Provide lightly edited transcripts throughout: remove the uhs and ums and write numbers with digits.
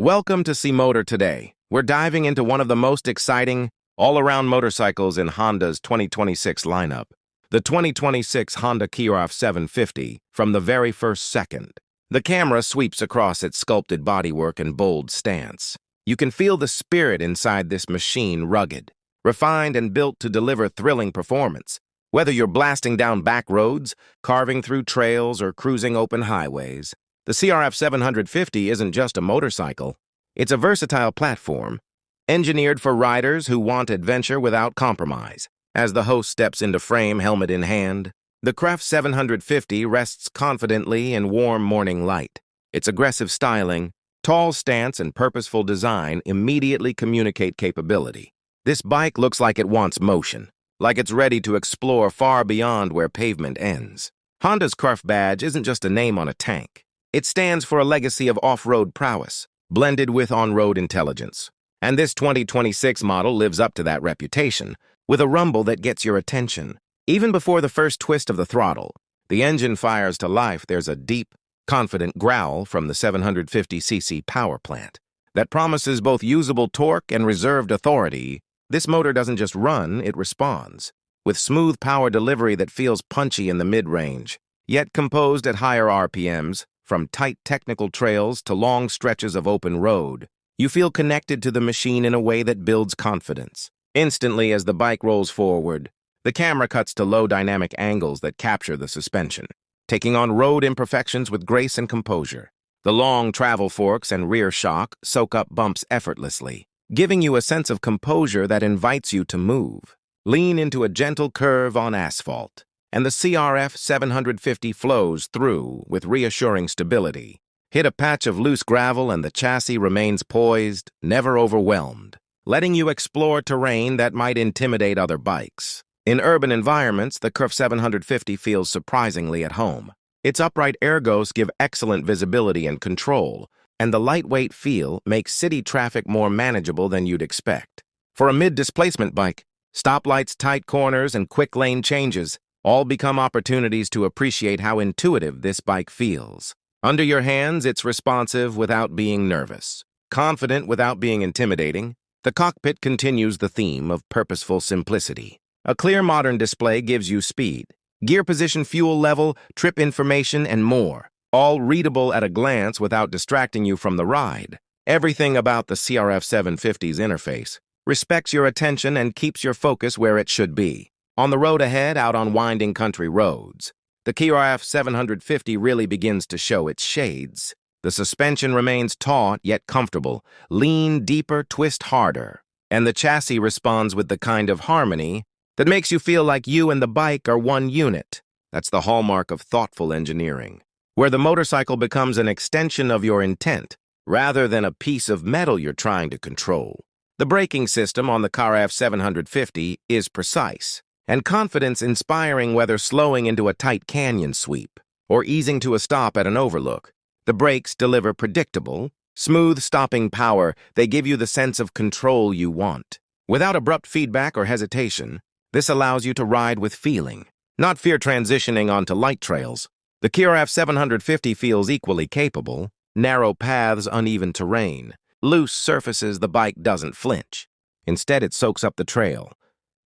Welcome to See Motor today. We're diving into one of the most exciting all-around motorcycles in Honda's 2026 lineup, the 2026 Honda CRF750 from the very first second. The camera sweeps across its sculpted bodywork and bold stance. You can feel the spirit inside this machine, rugged, refined and built to deliver thrilling performance. Whether you're blasting down back roads, carving through trails, or cruising open highways, the CRF750 isn't just a motorcycle. It's a versatile platform, engineered for riders who want adventure without compromise. As the host steps into frame, helmet in hand, the CRF750 rests confidently in warm morning light. Its aggressive styling, tall stance, and purposeful design immediately communicate capability. This bike looks like it wants motion, like it's ready to explore far beyond where pavement ends. Honda's CRF badge isn't just a name on a tank. It stands for a legacy of off-road prowess, blended with on-road intelligence. And this 2026 model lives up to that reputation, with a rumble that gets your attention. Even before the first twist of the throttle, the engine fires to life. There's a deep, confident growl from the 750cc power plant that promises both usable torque and reserved authority. This motor doesn't just run, it responds, with smooth power delivery that feels punchy in the mid-range, yet composed at higher RPMs. From tight technical trails to long stretches of open road, you feel connected to the machine in a way that builds confidence. Instantly, as the bike rolls forward, the camera cuts to low dynamic angles that capture the suspension, taking on road imperfections with grace and composure. The long travel forks and rear shock soak up bumps effortlessly, giving you a sense of composure that invites you to move. Lean into a gentle curve on asphalt, and the CRF750 flows through with reassuring stability. Hit a patch of loose gravel and the chassis remains poised, never overwhelmed, letting you explore terrain that might intimidate other bikes. In urban environments, the CRF750 feels surprisingly at home. Its upright ergos give excellent visibility and control, and the lightweight feel makes city traffic more manageable than you'd expect. For a mid-displacement bike, stoplights, tight corners, and quick lane changes all become opportunities to appreciate how intuitive this bike feels. Under your hands, it's responsive without being nervous, confident without being intimidating. The cockpit continues the theme of purposeful simplicity. A clear modern display gives you speed, gear position, fuel level, trip information, and more, all readable at a glance without distracting you from the ride. Everything about the CRF750's interface respects your attention and keeps your focus where it should be. On the road ahead, out on winding country roads, the CRF750 really begins to show its shades. The suspension remains taut yet comfortable, lean deeper, twist harder, and the chassis responds with the kind of harmony that makes you feel like you and the bike are one unit. That's the hallmark of thoughtful engineering, where the motorcycle becomes an extension of your intent rather than a piece of metal you're trying to control. The braking system on the CRF750 is precise and confidence-inspiring, whether slowing into a tight canyon sweep or easing to a stop at an overlook. The brakes deliver predictable, smooth stopping power. They give you the sense of control you want. Without abrupt feedback or hesitation, this allows you to ride with feeling, not fear transitioning onto light trails. The CRF750 feels equally capable. Narrow paths, uneven terrain, loose surfaces, the bike doesn't flinch. Instead, it soaks up the trail,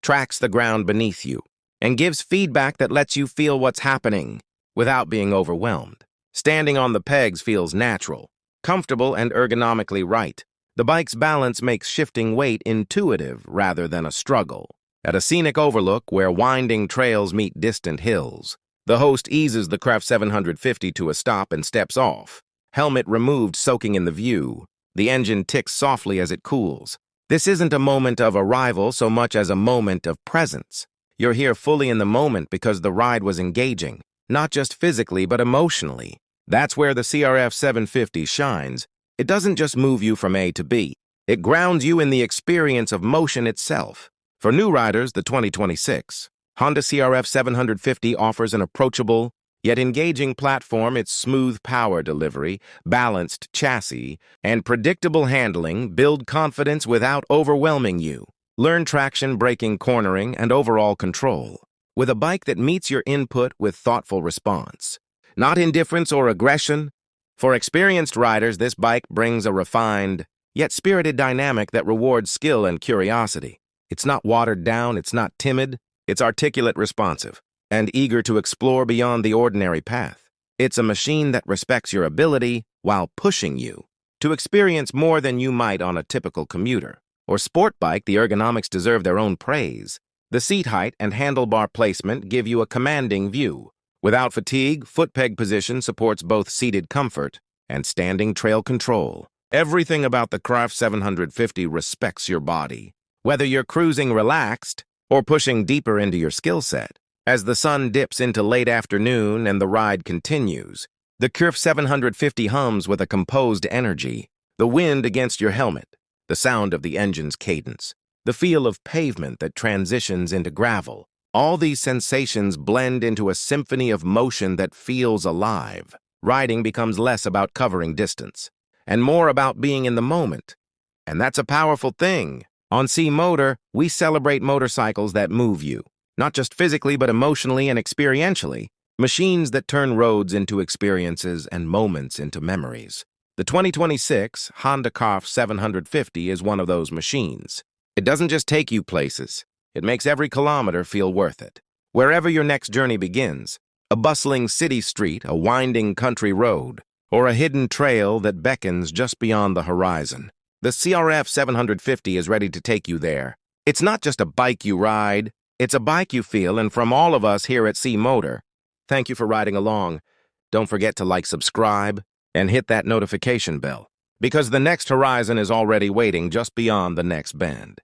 tracks the ground beneath you, and gives feedback that lets you feel what's happening without being overwhelmed. Standing on the pegs feels natural, comfortable, and ergonomically right. The bike's balance makes shifting weight intuitive rather than a struggle. At a scenic overlook where winding trails meet distant hills, the host eases the CRF750 to a stop and steps off. Helmet removed, soaking in the view. The engine ticks softly as it cools. This isn't a moment of arrival so much as a moment of presence. You're here fully in the moment because the ride was engaging, not just physically but emotionally. That's where the CRF750 shines. It doesn't just move you from A to B. It grounds you in the experience of motion itself. For new riders, the 2026 Honda CRF750 offers an approachable, yet engaging platform. Its smooth power delivery, balanced chassis, and predictable handling build confidence without overwhelming you. Learn traction, braking, cornering, and overall control with a bike that meets your input with thoughtful response. Not indifference or aggression, For experienced riders, this bike brings a refined, yet spirited dynamic that rewards skill and curiosity. It's not watered down, it's not timid, it's articulate, responsive, and eager to explore beyond the ordinary path. It's a machine that respects your ability while pushing you to experience more than you might on a typical commuter or sport bike. The ergonomics deserve their own praise. The seat height and handlebar placement give you a commanding view. Without fatigue, foot peg position supports both seated comfort and standing trail control. Everything about the CRF 750 respects your body, whether you're cruising relaxed or pushing deeper into your skill set. As the sun dips into late afternoon and the ride continues, the CRF 750 hums with a composed energy. The wind against your helmet, the sound of the engine's cadence, the feel of pavement that transitions into gravel. All these sensations blend into a symphony of motion that feels alive. Riding becomes less about covering distance and more about being in the moment. And that's a powerful thing. On C Motor, we celebrate motorcycles that move you, not just physically but emotionally and experientially. Machines that turn roads into experiences and moments into memories. The 2026 Honda CRF 750 is one of those machines. It doesn't just take you places. It makes every kilometer feel worth it. Wherever your next journey begins, a bustling city street, a winding country road, or a hidden trail that beckons just beyond the horizon, the CRF 750 is ready to take you there. It's not just a bike you ride, it's a bike you feel, and from all of us here at C Motor, thank you for riding along. Don't forget to like, subscribe, and hit that notification bell, because the next horizon is already waiting just beyond the next bend.